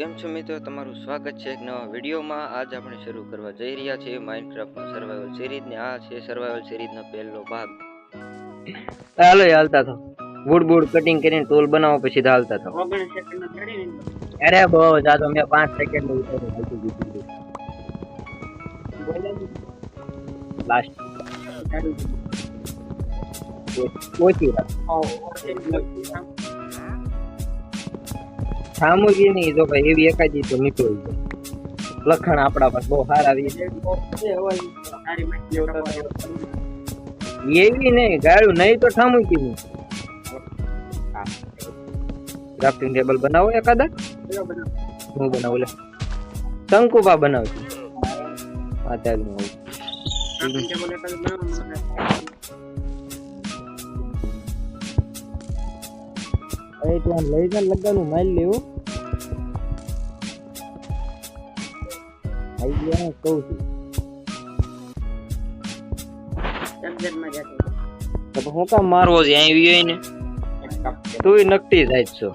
કેમ છો મિત્રો, તમારું સ્વાગત છે એક નવા વિડીયોમાં। આજ આપણે શરૂ કરવા જઈ રહ્યા છીએ માઇનક્રાફ્ટનો સર્વાઇવલ સિરીઝ ને આ છે સર્વાઇવલ સિરીઝનો પહેલો ભાગ। હાલો હાલતા થો વુડ બુડ કટિંગ કરીને ટૂલ બનાવો પછી હાલતા થો। અરે બહુ જાતો મેં 5 સેકન્ડ માં ઉતાર્યું લાસ્ટ ઓછી સામુજી નહીં જો ભાઈ એવી એકાદી તો નીકળી જાય લખણ આપણા પાસે બહુ સારા આવી એવી નહીં ગાળું નહીં તો ઠામુકી નહીં ક્રાફ્ટિંગ ટેબલ બનાવો એકાદા હું બનાવું લે શંકુબા બનાવતી હા ચાલ હું અરે તું આમ લઈ જા લગાનું માલ લેવું આઈ ગયા કહું છું તો હું કામ મારવો છે અહીં વિયો ને તું નકટી જાય છો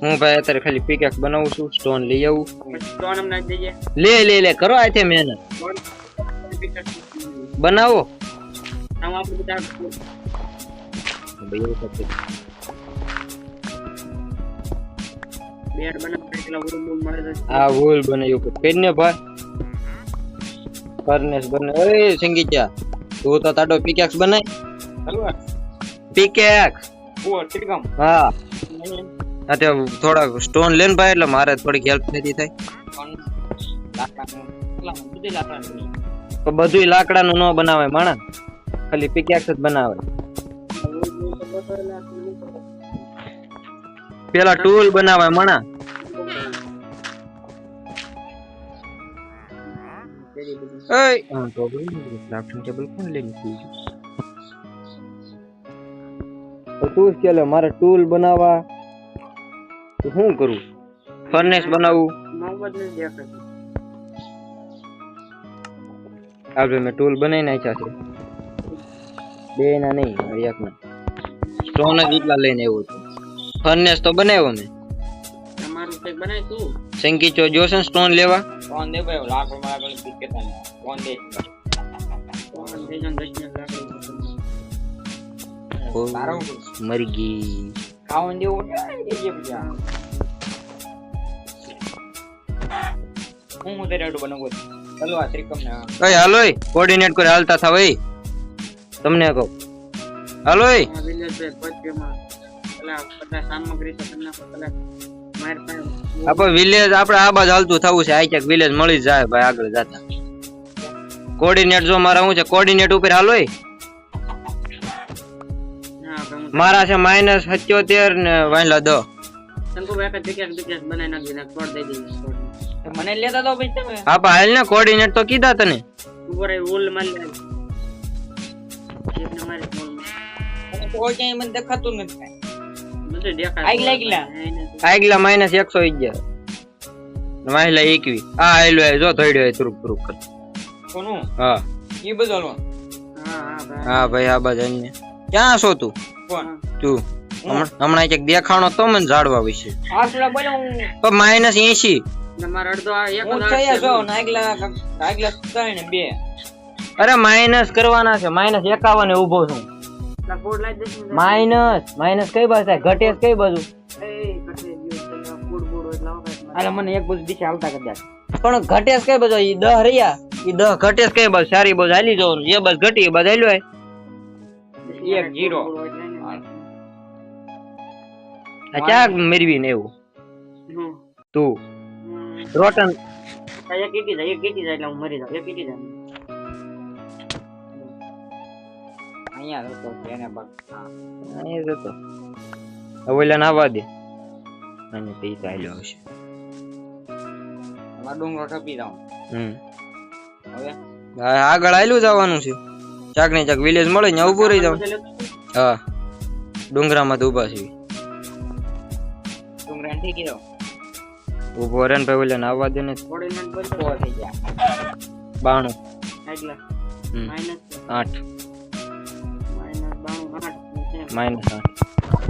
હું ભાઈ અત્યારે ખાલી પિકેક્સ બનાવું છું સ્ટોન લઈ આવું સ્ટોન અમને દેજે લે લે કરો આથે મહેનત બનાવો આમ આપણે બધા ભાઈ એવું બેડ બનાવ પેલા વૂલ મળે આ વૂલ બનાવ્યું પેનને ભાઈ ફર્નેસ બને ઓય સંગીતા તું તો તાડો પિકેક્સ બનાય પિકેક્સ ઓ ઠીકમ હા આતે થોડા સ્ટોન લેન ભાઈ એટલે મારે થોડી હેલ્પ નથી થાય તો બધું લાકડાનું ન બનાવે માણસ ખાલી પિકેક્સ જ બનાવે પેલા ટૂલ બનાવે માણસ એય હા તો ક્રાફ્ટિંગ ટેબલ કોણ લઈને ગયું તો તું કે લે મારે ટૂલ બનાવવા તો શું કરું ફર્નેસ બનાવું મોહમ્મદ ને દેખાતું આપણે મેં ટૂલ બનાવી નાખ્યા છે બે ના નહીં એક ના સ્ટોન જ એટલા લઈને આવ્યો છું ફર્નેસ તો બનાવ્યો મેં તમારું કઈ બનાય તું સંગીચો જોશન સ્ટોન લેવા કોણ દે ભાઈ લાકડો મારા ગળે પીકે તાને કોણ દે જન દશને લાકડો તારો મરી ગઈ ખાવન દેવું દેજે બીજા હું ઉધર આડો બનાવું ચાલો આ ત્રિકમ ને ઓય હાલો કોઓર્ડિનેટ કરે હાલતા થાવ એ તમને કહું હાલો એ વિલેજ બે પદ્યમાં પેલા બધા સામગ્રી તો તમને પેલા માર પાસે આપણે વિલેજ આપણે આ બાજુ હાલતું થવું છે આ ક્યાંક વિલેજ મળી જાય ભાઈ આગળ જતા કોઓર્ડિનેટ જો મારા હું છે કોઓર્ડિનેટ ઉપર હાલો એ મારા છે -77 ને વાયલા 10 સંકો એક જગ્યા બનાવી નાખી ને કોડ દઈ દીધી મને લેતા તો ભાઈ તમે હા પા હાલ ને કોઓર્ડિનેટ તો કીધા તને ઉપર વોલ મારી લે એક નંબર વોલ અને તો ક્યાંય મને દેખાતું નથી બધે દેખાય આગલા -111 વાયલા 21 આ આયલો જો થોડ્યો તરુક તરુક કર કોનું હા ઈ બદલવા હા ભાઈ આ બજાને ક્યાં છો તું કોણ તું હમણાં એક દેખાણો તો મને જાડવા વિશે આટલા બોલે હું તો -80 તમાર અડધો આ એક થયા જો આગલા 3 અરે માઈનસ કરવાના છે -51 ઊભો છું બોર્ડ લાઈ દેશ માઈનસ કઈ બાજુ થાય ઘટેસ કઈ બાજુ એ ઘટે ગયો બોર્ડ એટલે અરે મને એક બાજુ દિશા હાલતા કરી દે પણ ઘટેસ કઈ બાજુ ઈ 10 રહ્યા ઈ 10 ઘટેસ કઈ બાજુ સારી બાજુ હાલી જવાનું જે બસ ઘટી એ બાજુ હાલ્યો 1 0 આ ક્યાં મેરવી ને એવું તું રોટન એક કીટી જાય એટલે હું મરી જાઉં એક કીટી જાય અહીંયા તો એને બસ અહીંયા તો ઓલા નાવા દે અને તે ચાલ્યો હશે આ ડુંગરો ટપી જાવ હવે આગળ આયલું જવાનું છે ચાક ને ચાક વિલેજ મળે ને ઊભો રહી જાવ હા ડુંગરામાં તો ઊભા છે ડુંગરા ઠીકી જાવ ઊભો રેન ભાઈ ઓલા નાવા દે ને કોર્ડિનેટ પર તો થઈ ગયા 92 આગલા -8 -8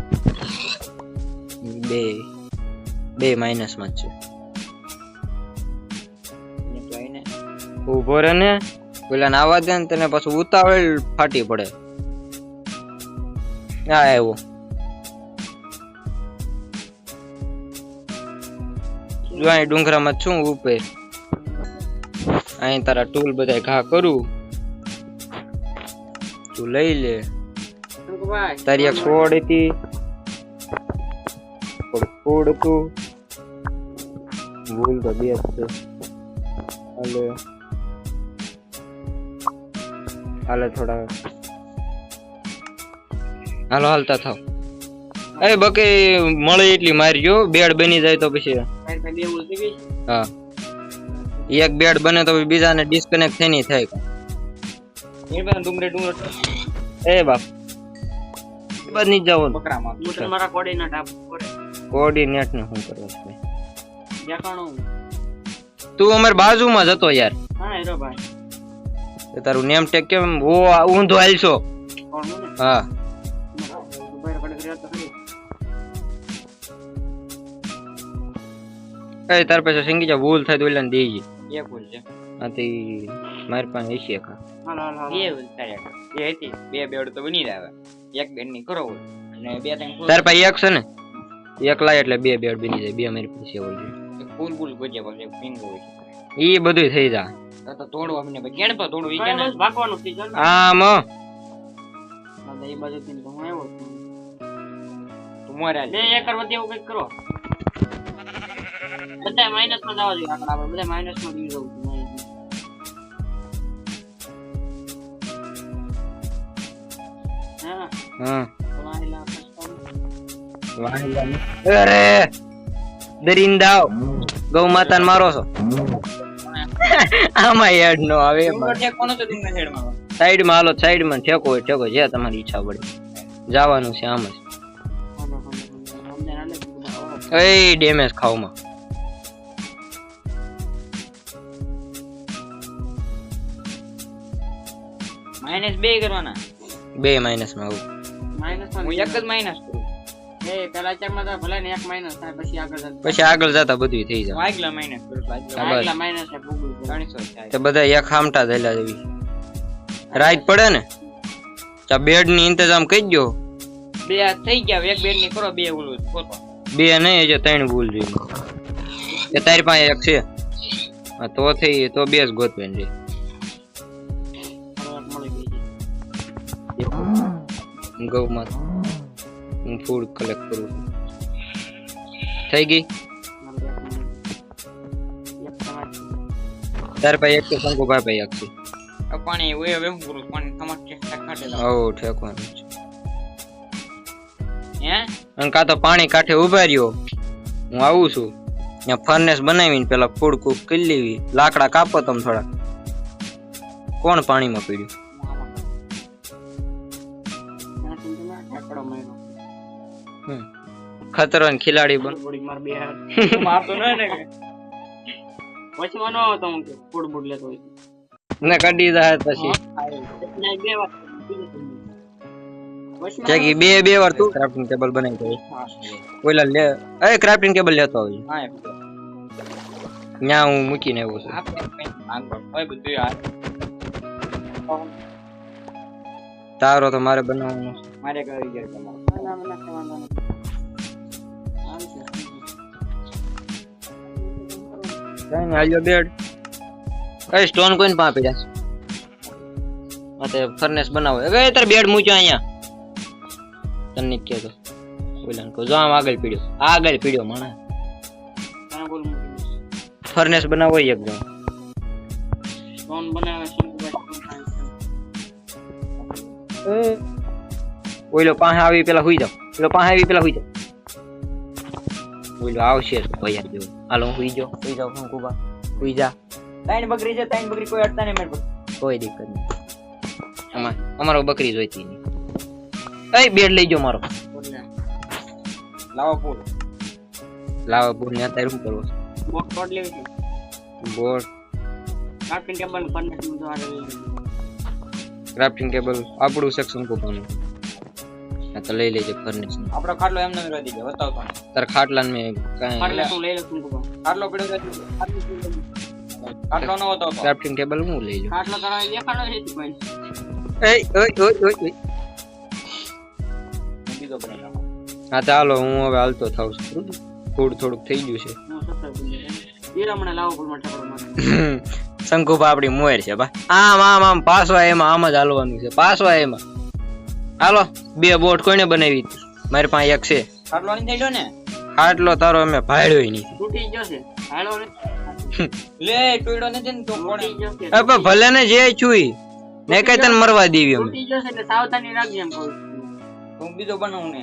બે માઇનસ માં જ છે ઉભો રહે ને પેલા નાવા દે ને તને પાછું ઉતાવળ ફાટી પડે હા આવ્યો જો અહીં ડુંગરામાં છું ઉપર અહીં તારા ટૂલ બધા ઘા કરું તું લઈ લે તારી એક સોડ હતી ફોડ તું ભૂલ તો બે છે હાલે થોડા હાલો હાલતા થાવ એ બકે મળે એટલી મારજો બેડ બની જાય તો પછી હા એક બેડ બને તો બીજાને ડિસ્કનેક્ટ થઈ નહીં થાય એ બાપ બસ નહીં જાવ કોર્ડિનેટ ને શું કરવા તું અમાર બાજુમાં જ હતો યાર તારું નેમ ટેક કેમ ઊંધો હાલશો હા એ તાર પાસે સંગી જા ભૂલ થાય તો ઓલા ને દેજી એક ભૂલ છે આથી મારી પાસે હશે કા બે ભૂલ થાય એ હતી બે બેડ તો બની લાવે એક બેડ ની કરો અને બે ત્રણ તાર પાસે એક છે ને એક લાય એટલે બે બેડ બની જાય બે મારી પાસે ઓલી ફૂલ ફૂલ ગોજે બોલે પિંગ હોય ઈ બધું થઈ જાય તો તોડવા મને કેણ પર તોડવું ઈ કેને ભાગવાનું છે આમ એ બાજુ થી તો હું આવ્યો તું મોરા લે એક કરવા દેવું કઈક કરો બધા માઈનસ માં જવા જોઈએ આંકડા આપણે બધા માઈનસ માં દીવ જવું હા અરે દરિંદાઓ ગૌ માતા મારો છો આમાં હેડ નો આવે સાઈડ માં હાલો સાઈડ માં ઠેકો હોય ઠેકો જે તમારી ઈચ્છા પડે જવાનું છે આમ જ એ ડેમેજ ખાવમાં માઈનસ 2 કરવાના 2 માઈનસ માં આવું માઈનસ માં હું એક જ માઈનસ કરું એ પેલા ચાર માં તો ભલે ને એક માઈનસ થાય પછી આગળ જતા બધું થઈ જાય આગલા માઈનસ કરું આગલા માઈનસ છે ભૂગુલ 300 થાય તો બધા એક ખામટા થયેલા જેવી રાઈટ પડે ને ચા બેડ ની ઇંતજામ કરી દો બે થઈ ગયા એક બેડ ની કરો બે ઓલું ફોટો બે નહીં જે ત્રણ ભૂલ જોઈ એ તારી પાસે એક છે તો થઈ તો બે જ ગોતવેન છે ગૌ માં હું ફૂડ કલેક્ટ કરું થઈ ગઈ તાર પાસે એક તો શંકુ ભાઈ એક છે પાણી હવે હું કરું પાણી તમાર કે કાઢેલા ઓ ઠેકવાનું છે હે અને કા તો પાણી કાઠે ઉભા રહ્યો હું આવું છું ત્યાં ફર્નેસ બનાવીને પેલા ફૂડ કુક કરી લેવી લાકડા કાપો તમે થોડા કોણ પાણીમાં પડ્યું ખતરો ને ખિલાડી બન મારતો ન ને પછી મનો તો હું ફૂડ બુડ લેતો હોય ને કડી જાય પછી બે વાર તું ક્રાફ્ટિંગ ટેબલ બનાવી દે ઓલા લે એ ક્રાફ્ટિંગ ટેબલ લેતો આવી હા ન્યા હું મૂકીને આવ્યો છું આપણે કઈ માંગો હોય બધું યાર તારો તો મારે બનાવવાનો મારે કરી ગયો તમારો કઈ ને આલ્યો બેડ એ સ્ટોન કોઈને પા પડ્યા છે ફર્નેસ બનાવો હવે તાર બેડ મૂક્યો અહીંયા તને કહેતો ઓલાને કહો જો આમ આગળ પીડ્યો માણા ફર્નેસ બનાવો એકદમ સ્ટોન બનાવે ઓલો પાસે આવી પેલા હુઈ જાવ ઓલો આવશે ભૈયા જેવું હાલો હુઈ જાવ હું કુબા હુઈ જા ત્રણ બકરી છે કોઈ અડતા નહીં મેં કોઈ દિક્કત નહીં અમારો બકરી જોઈતી નહીં એ બેડ લઈ જાઓ મારો લાવો પૂર ને અત્યારે શું કરવો બોટ લેવી છે બોટ ક્રાફ્ટિંગ ટેબલ આપણું સેક્શન કોપાનું હા તો લઈ લેજે ફર્નિચર. આપણો ખાટલો એમને એમ રહી ગયો બતાવતો તાર ખાટલાને મેં કાંઈ ખાટલો તું લઈ લે તું ખાટલો પડ્યો છે ખાટલો ન હતો તો ક્રાફ્ટિંગ ટેબલ હું લઈ લઉં. ખાટલો તારા દેખાડો છે તું કોઈ ઓય બીજો બનાવ હા ચાલો હું હવે હાલતો થાઉં છું. થોડુંક થઈ ગયું છે. હું સસ્તા બની એ હમણાં લાવો પુલ માં ઠાકડો મારે શંકુભા આપડી મોર છે બા. આમ પાસવા એમાં આમ જ હાલવાનું છે. પાસવા એમાં હાલો. 2 બોટ કોઈને બનાવી? મારી પાસે એક છે. ખાટલો ની થઈ ગયો ને ખાટલો તારો અમે ભાડ્યો નહીં. તૂટી ગયો છે હાલો ને લે ટોયડો નથી ને તો તૂટી ગયો છે અબે ભલે ને જે છુઈ ને કઈ તને મરવા દેવી અમે. તૂટી ગયો છે એટલે સાવધાની રાખજે એમ કહું હું બીજો બનાવું ને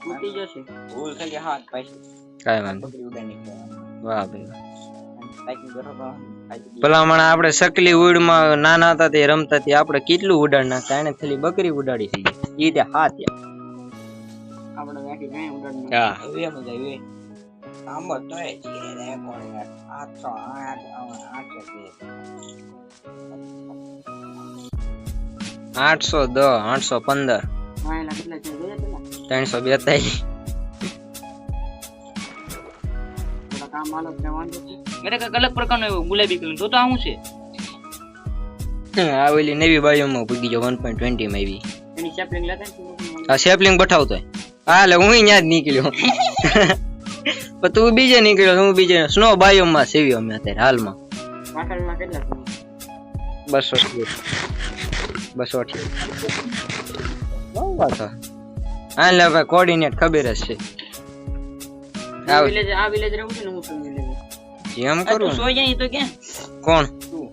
તૂટી ગયો છે ભૂલ થઈ ગઈ હાથ પાછી કાઈ વાંધો બકરી ઉડાની વાહ ભાઈ સાઈકલ બેઠો તો ભલામણ આપણે સકલી ઉડમાં નાના હતા તે રમતા તે આપણે કેટલું ઉડાડ નાખતા. એને ખાલી બકરી ઉડાડી થઈ ઈ તે હાથ આપણે વાકી જાય ઉડાડને હા હવે મજા આવી આમ તો એ છે રે કોણ યાર 810 815 માયલા કેટલા છે જોયા પેલા 342 થોડા કામ આલો છે વાંધો છે મેરે કઈક અલગ પ્રકારનો એવો ગુલાબી કલર તો આ શું છે આ ઓલી નવી બાજુમાં પૂગી ગયો 1.20 માં આવી. એની શેપલિંગ લેતા ને આ શેપલિંગ બઠાવતો હા એટલે હું ન્યા જ નીકળ્યો પણ તું બીજે નીકળ્યો હું બીજે સ્નો બાયોમાં સેવ્યો અમે અત્યારે હાલમાં પાટણમાં કેટલા છે 200 બહુ વાત હા લે ભાઈ કોર્ડિનેટ ખબર જ છે. આ વિલેજ રહું છે ને હું છું વિલેજ જેમ તું કરું સોઈ જાય તો કે કોણ તું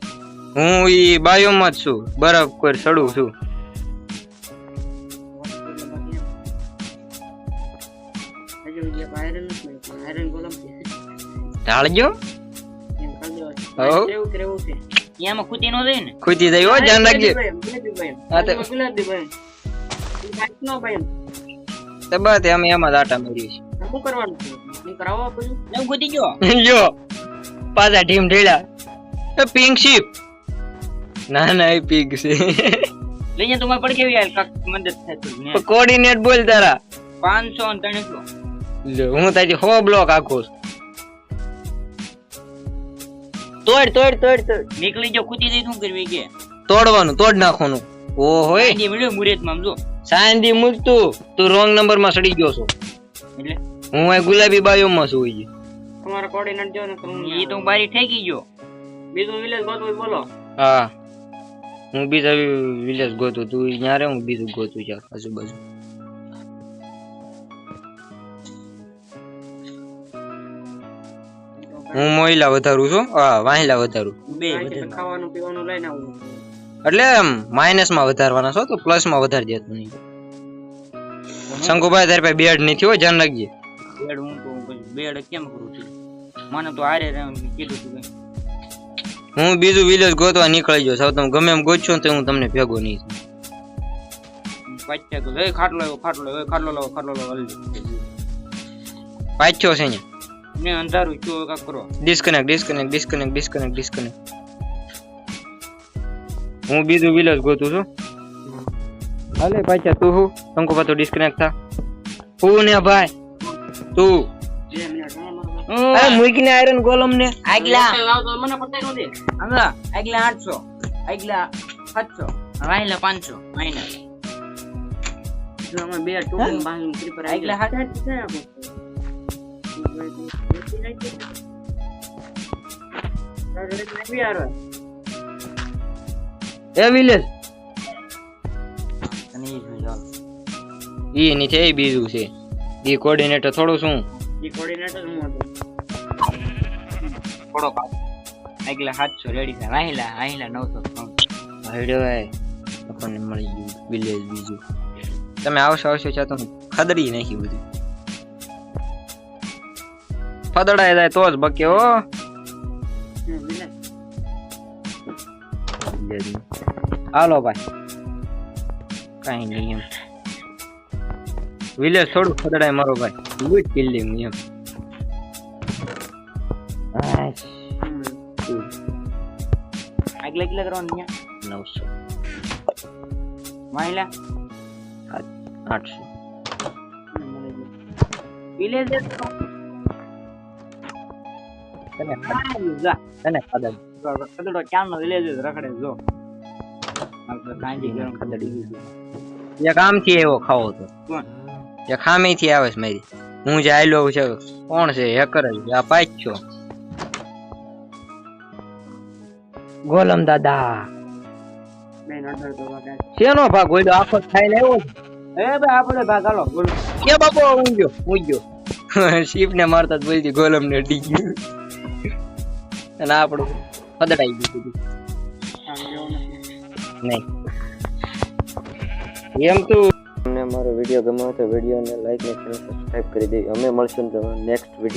હું ઈ બાયોમાં જ છું. બરફ પર ચડું છું. આયરન ગોલમ છે ઢાળજો એમ કરી દેવા હો. કેવું કેવું છે યામાં ખૂટી નો જાય ને ખૂટી જાય હો ધ્યાન રાખજે. હા તો ગુલાબી ભાઈ નો ભાઈ તો બસ અમે એમાં જ આટા મારીએ છીએ. શું કરવાનું છે હું કરાવો બધું હું ખૂટી ગયો જો પાછા ટીમ ઢેડા પિંક શીપ ના એ પિંક છે. લઈ જા તમારે પડ કેવી કાક મદદ થાય તો કોર્ડિનેટ બોલ તારા 500 અને 300 લે હું તારી 100 બ્લોક આખો તોડ નીકળી જો ખૂટી દઈ શું કરવી કે તોડવાનું તોડ નાખવાનું. ઓ હોય જે મળ્યો મુરત માં જો સાંદી મૂકતું તું રોંગ નંબર માં સડી ગયો છો. એટલે હું આ ગુલાબી બાયો માં છું. ઈ તમારો કોર્ડિનેટ જો ને ઈ તો બારી ઠેકી ગયો બીજું વિલેજ ગોતવું બોલો હા હું બીજા વિલેજ ગોતું તું ન્યા રે હું બીજું ગોતું છે આજુબાજુ. હું મોઈલા વધારું છું. હા વાહિલા વધારું બે ખાવાનું પીવાનું લઈને આવું એટલે એમ માઇનસ માં વધારવાના છો તો પ્લસ માં વધારી દેતું નહીં. શંકુભાઈ તારી પાસે બેડ નથી હોય ધ્યાન રાખજે. બેડ હું તો બેડ કેમ કરું છું મને તો આરે કીધું તું હું બીજું વિલેજ ગોતવા નીકળી ગયો. તમે ગમે એમ ગોતશો તો હું તમને ભેગો નહીં છું. પાછા તો એ ખાટલો લાવો પાછો છે ને ને અંધારું શું કાક કરો ડિસ્કનેક્ટ. હું બીજું વિલેજ ગોતું છું. હાલે પાછા તું હું શંકુભા તો ડિસ્કનેક્ટ થા. હું ને ભાઈ તું અરે મૂકીને આયરન ગોલમ ને આગલા લાવ તો મને પતાઈ નો દે આગલા 800 આગલા 700 વાયલા 500 માઈનસ જો અમે બે ટોકન બાંગી પ્રિપેર આગલા 800 છે આપો એ વિલેજ અને ઈ જોઈ ઈ ની છે બીજું છે ઈ કોર્ડિનેટર થોડું શું ઈ કોર્ડિનેટર હું હતો થોડો આગલા 700 રેડી છે વાયલા 900 ભાઈડો આપણને મળી ગયું વિલેજ બીજું. તમે આવશો ચાતો ખદડી નાખી બધું ફદડાય જાય તો જ બકે હો. હાલો ભાઈ કઈ નહીં એમ વિલેજ થોડું ફદડાય મારો ભાઈ લૂટ કિલ્લી એમ આગલા કેટલા કરવાનું અહીંયા 900 વાયલા 800 વિલેજર તને જા તને ખબર કદડો ક્યાંનો વિલેજર રખડે જો આપણે કાંજી ગરમ એ કામથી એવો ખાવો તો કોણ એ ખામીથી આવે છે મારી હું જે આયલો છે કોણ છે હેકર જ આ પાછો ગોલમ દાદા બે નડર તો વાગે શેનો ભાગ હોય આખો ખાઈને આવ્યો છે એ ભાઈ આપણે ભાગ હાલો બોલ કે બાપો ઊંઘ્યો શીપ ને મારતા જ બોલતી ગોલમ ને અડી ગયું અને આપણું પદડાઈ ગયું બધું. નહીં એમ તો તમને મારો વિડીયો ગમ્યો તો વિડીયોને લાઈક ને ચેનલ સબસ્ક્રાઇબ કરી દેજો. અમે મળશું તમારા નેક્સ્ટ વિડીયો